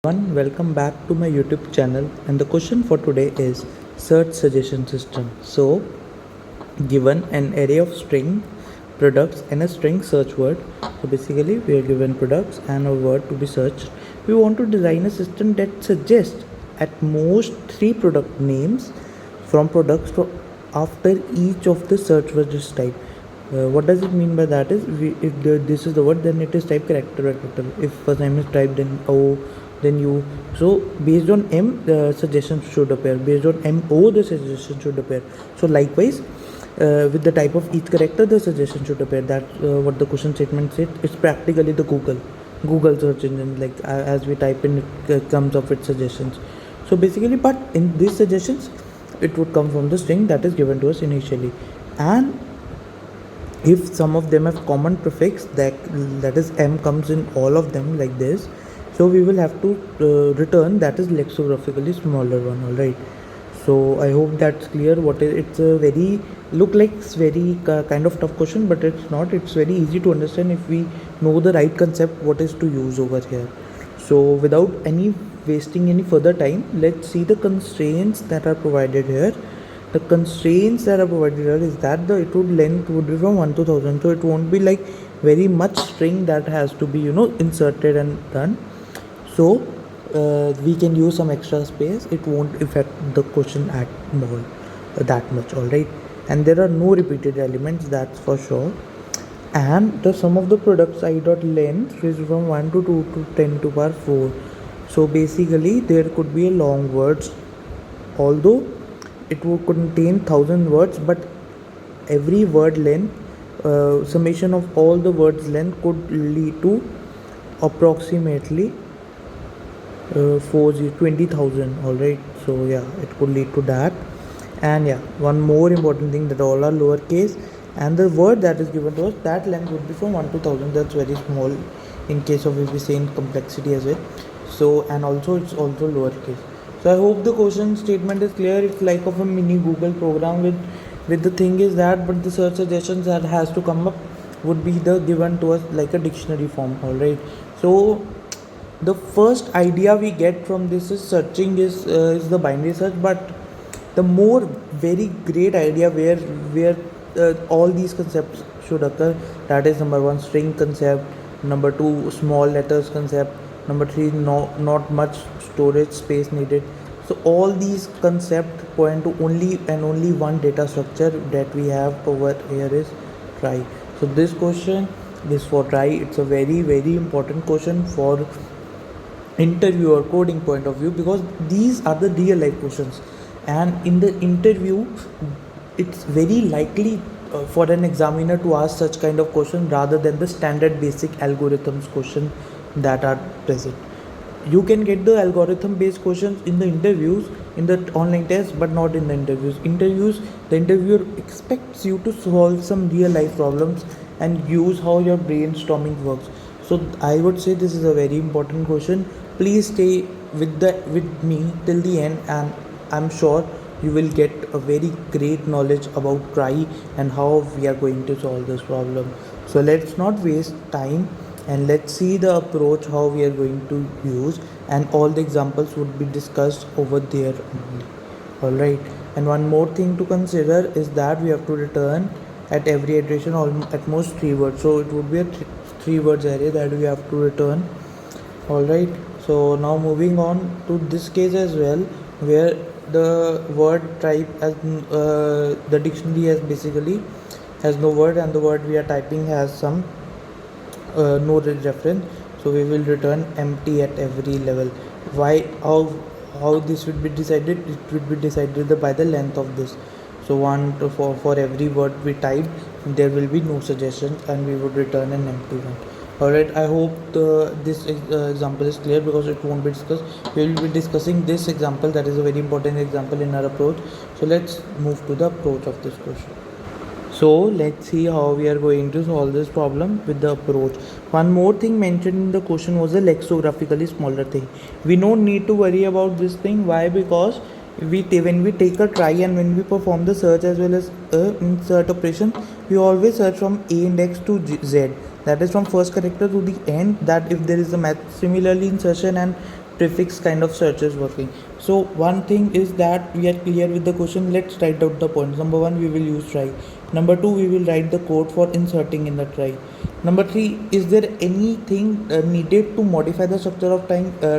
Welcome back to my YouTube channel, and the question for today is search suggestion system. So given an array of string products and a string search word, so basically we are given products and a word to be searched. We want to design a system that suggests at most 3 product names from products after each of the search word is typed. What does it mean by that is, this is the word, then it is type character by character. If first name is typed, then O, then U. So based on M, the suggestion should appear. Based on MO, the suggestion should appear. So likewise, with the type of each character, the suggestion should appear. That's what the question statement said. It's practically the Google search engine. Like as we type in, it comes up with suggestions. So basically, but in these suggestions, it would come from the string that is given to us initially, and if some of them have common prefix, that is M comes in all of them like this, so we will have to return that is lexicographically smaller one. All right, so I hope that's clear. What is, it's a very look like it's very kind of tough question, but it's not. It's very easy to understand if we know the right concept what is to use over here. So without any wasting any further time, let's see the constraints that are provided here. The constraints that are provided here is that the itwould length would be from 1 to 1000, so it won't be like very much string that has to be inserted and done. So we can use some extra space. It won't affect the question at all that much. All right, and there are no repeated elements, that's for sure. And the sum of the products I dot length is from 1 to 2 to 10 to power 4. So basically there could be a long words, although it would contain 1000 words, but every word length, summation of all the words length could lead to approximately 20,000. all right, so yeah, it could lead to that. And yeah, one more important thing, that all are lowercase, and the word that is given to us, that length would be from 1 to 1000. That's very small in case of if we say in complexity as well. So, and also it's also lowercase. So I hope the question statement is clear. It's like of a mini Google program with the thing is that, but the search suggestions that has to come up would be the given to us like a dictionary form. All right, so the first idea we get from this is searching is the binary search, but the more very great idea where all these concepts should occur, that is number 1 string concept, number 2 small letters concept, number 3 not much storage space needed. So all these concepts point to only one data structure that we have over here is try. So this question is for try. It's a very important question for interview or coding point of view, because these are the real life questions, and in the interview it's very likely for an examiner to ask such kind of question rather than the standard basic algorithms question that are present. You can get the algorithm based questions in the interviews, in the online tests, but not in the interviews. The interviewer expects you to solve some real life problems and use how your brainstorming works. So I would say this is a very important question. Please stay with me till the end, and I'm sure you will get a very great knowledge about try and how we are going to solve this problem. So let's not waste time, and let's see the approach how we are going to use, and all the examples would be discussed over there only. All right, and one more thing to consider is that we have to return at every iteration at most 3 words. So it would be a 3 words array that we have to return. All right, so now moving on to this case as well, where the word type as the dictionary has basically has no word, and the word we are typing has some no reference. So we will return empty at every level. Why? How this would be decided? It would be decided by the length of this. So for every word we type, there will be no suggestions, and we would return an empty one. Alright, I hope this example is clear, because it won't be discussed. We will be discussing this example, that is a very important example in our approach. So let's move to the approach of this question. So let's see how we are going to solve this problem with the approach. One more thing mentioned in the question was a lexicographically smaller thing. We don't need to worry about this thing. Why? Because when we take a try and when we perform the search as well as insert operation, we always search from A index to Z, that is from first character to the end. That if there is a match, similarly insertion and prefix kind of searches working. So one thing is that we are clear with the question. Let's write out the points. Number one, we will use try. Number two, we will write the code for inserting in the try. Number three, is there anything needed to modify the structure of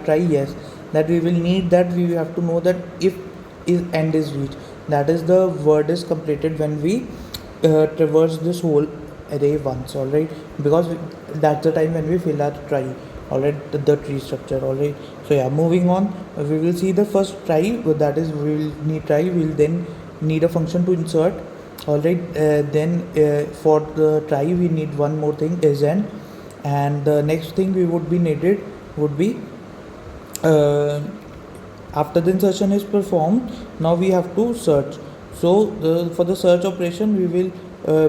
try? Yes, that we will need that. We have to know that if is end is reached, that is the word is completed when we traverse this whole array once. All right, because that's the time when we fill our try. All right, the tree structure. All right, so yeah, moving on, we will see the first try, that is we will need try. We will then need a function to insert. All right, then for the try we need one more thing, is and the next thing we would be needed would be uh, after the insertion is performed, now we have to search. So for the search operation we will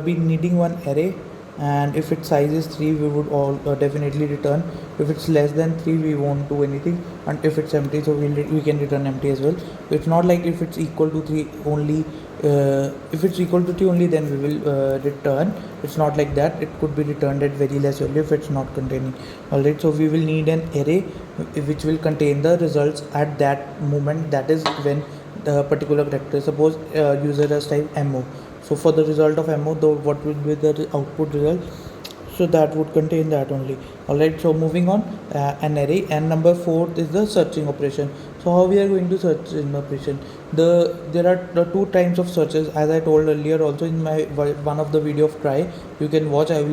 be needing one array, and if its size is 3 we would all definitely return. If it's less than 3 we won't do anything, and if it's empty, so we can return empty as well. It's not like if it's equal to 3 only, if it's equal to 3 only, then we will return. It's not like that. It could be returned at very less value if it's not containing. Alright, so we will need an array which will contain the results at that moment, that is when the particular character, suppose user has typed mo. So for the result of mo, what will be the output result? So that would contain that only. Alright, so moving on, an array. And number 4 is the searching operation. So how we are going to search in operation? There are the two types of searches, as I told earlier also in my one of the video of try. You can watch. I'll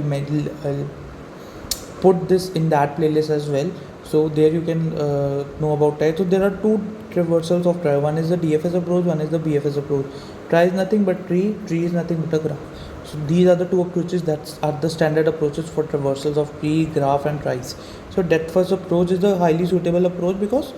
put this in that playlist as well, so there you can know about try. So there are two traversals of try. One is the DFS approach, one is the BFS approach. Try is nothing but tree is nothing but a graph. So these are the two approaches that are the standard approaches for traversals of tree, graph and tries. So depth first approach is the highly suitable approach, because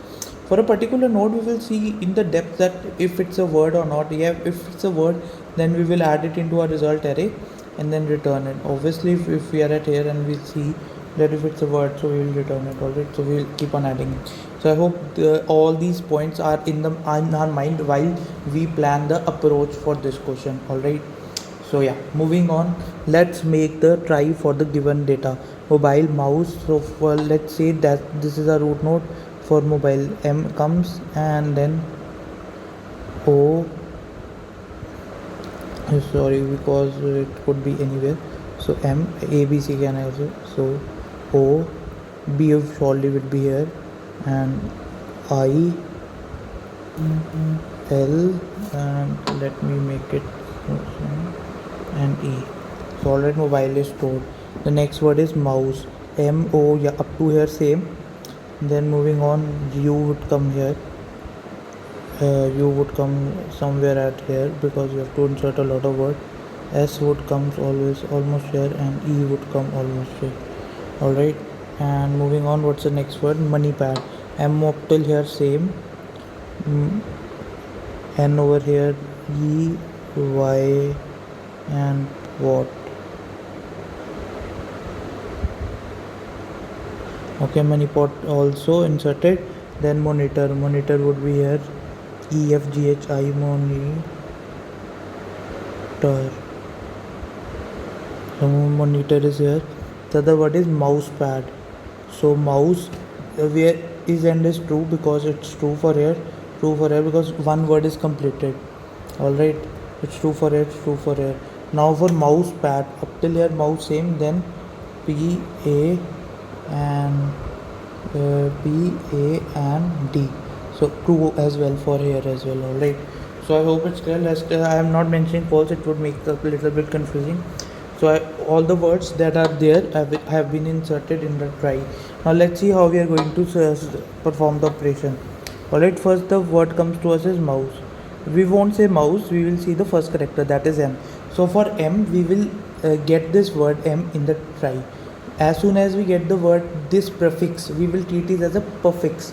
for a particular node we will see in the depth that if it's a word or not. Yeah, if it's a word, then we will add it into our result array and then return it. Obviously if we are at here and we see that if it's a word, so we will return it. Alright, so we will keep on adding it. So I hope all these points are in our mind while we plan the approach for this question. Alright, so yeah, moving on, let's make the try for the given data. Mobile, mouse. So for, let's say that this is a root node for mobile. M comes and then O, sorry, because it could be anywhere. So M, A, B, C can also. So O, B surely will be here, and I, L, and let me make it, and E. So alright, mobile is stored. The next word is mouse. M, O, yeah, up to here same. Then moving on, U would come here. U would come somewhere at here, because you have to insert a lot of words. S would come always almost here, and E would come almost here. Alright, and moving on, what's the next word? Money pad. M up till here same. N over here, E, Y, and what? Okay, money pot also inserted. Then monitor would be here, E, F, G, H, I, monitor. So monitor is here. The other word is mouse pad. So mouse, where is end is true, because it's true for here, because one word is completed. Alright, it's true for here, it's true for here. Now for mouse pad, up till here mouse same, then P, A, and D. So true as well for here as well. Alright, so I hope it's clear. I am not mentioning false, it would make a little bit confusing. So all the words that are there have been inserted in the try. Now let's see how we are going to perform the operation. Alright, first the word comes to us as mouse. We won't say mouse, we will see the first character, that is M. So for M we will get this word M in the try. As soon as we get the word, this prefix, we will treat it as a prefix.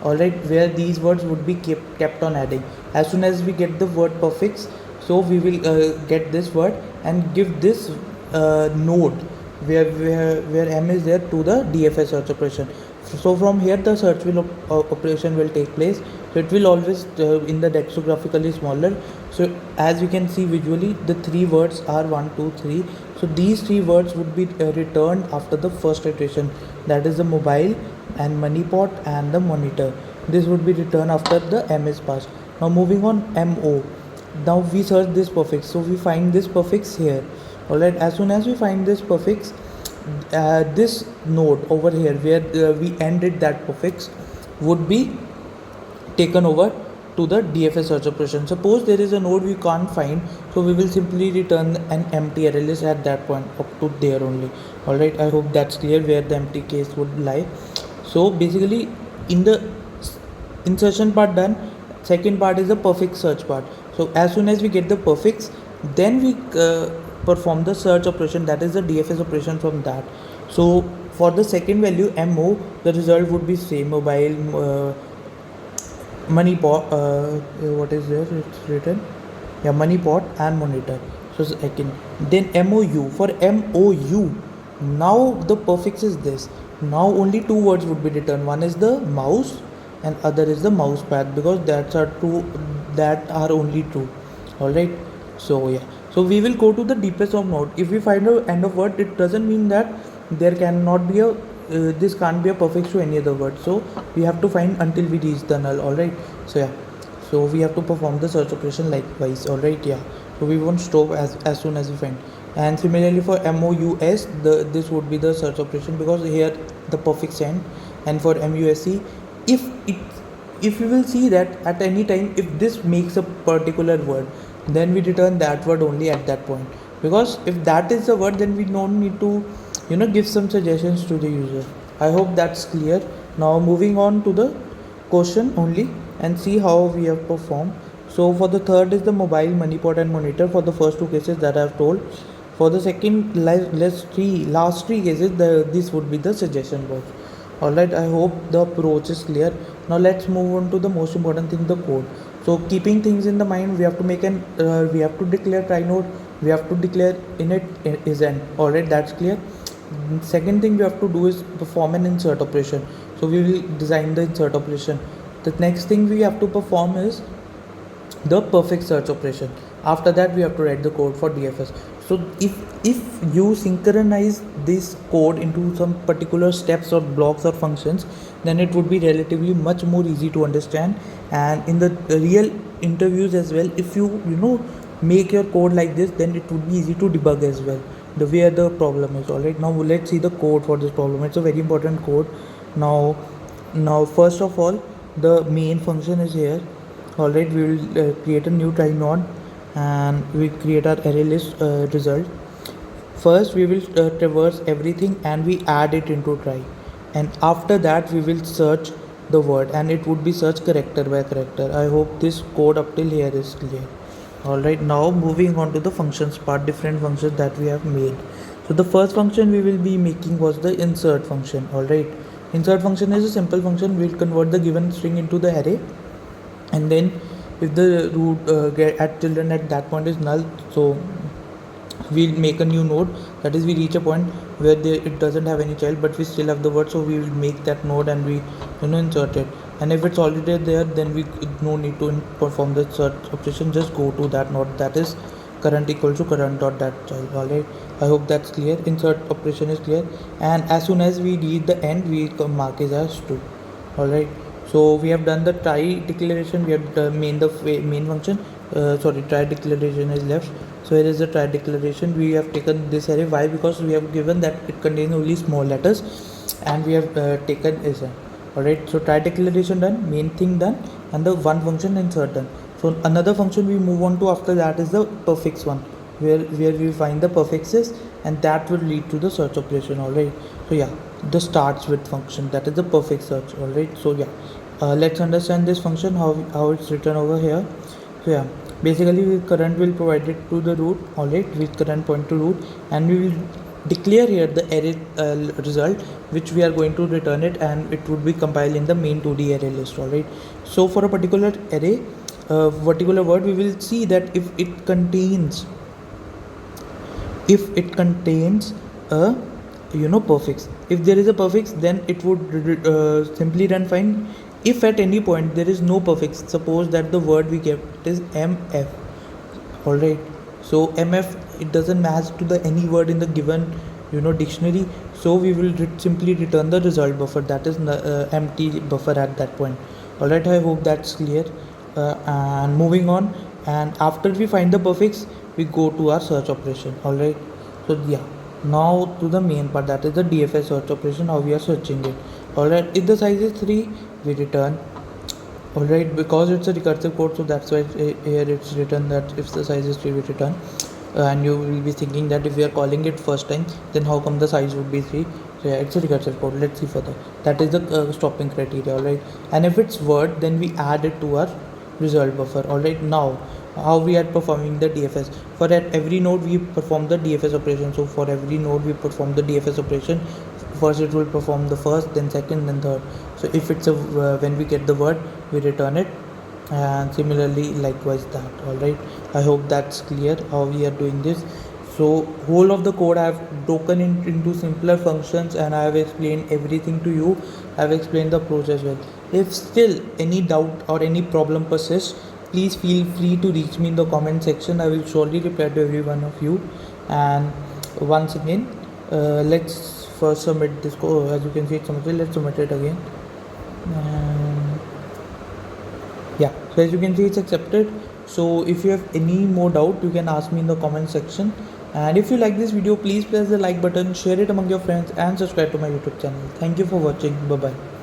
Alright, where these words would be kept on adding. As soon as we get the word prefix, so we will get this word and give this node where M is there to the DFS search operation. So from here the search operation will take place. So it will always in the dextrographically smaller. So as you can see visually, the three words are 1, 2, 3. So these three words would be returned after the first iteration, that is the mobile, and money pot and the monitor. This would be returned after the M is passed. Now moving on, MO. Now we search this prefix, so we find this prefix here. Alright, as soon as we find this prefix, this node over here where we ended that prefix would be taken over to the DFS search operation. Suppose there is a node we can't find, so we will simply return an empty array list at that point up to there only. Alright, I hope that's clear where the empty case would lie. So basically in the insertion part done, second part is the prefix search part. So as soon as we get the prefix, then we perform the search operation, that is the DFS operation from that. So for the second value MO, the result would be same, mobile, money pot, what is there, it's written, yeah, money pot and monitor. So second, then MOU. For MOU, now the prefix is this. Now only two words would be returned, one is the mouse and other is the mouse pad, because that's are two that are only true. Alright, so yeah, so we will go to the deepest of node. If we find a end of word, it doesn't mean that there cannot be a this can't be a prefix to any other word, so we have to find until we reach the null. Alright, so yeah, so we have to perform the search operation likewise. Alright, yeah, so we won't stop as soon as we find. And similarly for MOUS, this would be the search operation, because here the prefix end. And for MUSC, if you will see that at any time if this makes a particular word, then we return that word only at that point, because if that is the word, then we don't need to give some suggestions to the user. I hope that's clear. Now moving on to the question only and see how we have performed. So for the third is the mobile, money pot and monitor, for the first two cases that I have told. For the second last three cases, this would be the suggestion box. Alright, I hope the approach is clear. Now let's move on to the most important thing, the code. So keeping things in the mind, we have to make we have to declare try node, we have to declare init is end. Alright, that's clear. Second thing we have to do is perform an insert operation. So we will design the insert operation. The next thing we have to perform is the prefix search operation. After that we have to write the code for DFS. So if you synchronize this code into some particular steps or blocks or functions, then it would be relatively much more easy to understand. And in the real interviews as well, if you make your code like this, then it would be easy to debug as well, the where the problem is. Alright, now let's see the code for this problem. It's a very important code. Now first of all, the main function is here. Alright, we will create a new try node and we create our array list result. First we will traverse everything and we add it into try, and after that we will search the word and it would be searched character by character. I hope this code up till here is clear. Alright, now moving on to the functions part, different functions that we have made. So the first function we will be making was the insert function. Alright, insert function is a simple function. We'll convert the given string into the array, and then if the root get at children at that point is null, so we'll make a new node. That is, we reach a point where it doesn't have any child but we still have the word, so we will make that node and we insert it. And if it's already there, then we no need to perform the search operation, just go to that node, that is current equals to current dot that child. Alright, I hope that's clear. Insert operation is clear, and as soon as we reach the end, we mark it as true. Alright, so we have done the try declaration, we have made the main function. Try declaration is left. So here is the try declaration. We have taken this array. Why? Because we have given that it contains only small letters, and we have taken is a. Alright, so try declaration done, main thing done, and the one function insert done. So another function we move on to after that is the prefix one, where we find the prefixes, and that will lead to the search operation. Alright, so yeah, the starts with function, that is the prefix search. Alright, so yeah, let's understand this function, how it's written over here. So yeah, basically with current will provide it to the root. Alright, with current point to root, and we will declare here the array result which we are going to return it, and it would be compiled in the main 2D array list. Alright, so for a particular array, particular word, we will see that if it contains a prefix, if there is a prefix, then it would simply run fine. If at any point there is no prefix, suppose that the word we get is MF. Alright, so MF, it doesn't match to the any word in the given dictionary, so we will simply return the result buffer, that is empty buffer at that point. Alright, I hope that's clear. And moving on, and after we find the prefix, we go to our search operation. Alright, so yeah, now to the main part, that is the DFS search operation, how we are searching it. Alright, if the size is 3, we return. Alright, because it's a recursive code, so that's why here it's written that if the size is 3, we return. And you will be thinking that if we are calling it first time, then how come the size would be 3? So yeah, it's a recursive code. Let's see further. That is the stopping criteria. Alright, and if it's word, then we add it to our result buffer. Alright, now how we are performing the DFS. For at every node we perform the DFS operation. So for every node we perform the DFS operation. First it will perform the first, then second, then third. So if it's a when we get the word, we return it, and similarly likewise that. Alright, I hope that's clear how we are doing this. So whole of the code I have broken it into simpler functions, and I have explained everything to you. I have explained the approach as well. If still any doubt or any problem persists, please feel free to reach me in the comment section. I will surely reply to every one of you. And once again, let's first submit this code. As you can see, it's submitted. Let's submit it again. And yeah, so as you can see, it's accepted. So if you have any more doubt, you can ask me in the comment section. And if you like this video, please press the like button, share it among your friends, and subscribe to my YouTube channel. Thank you for watching. Bye bye.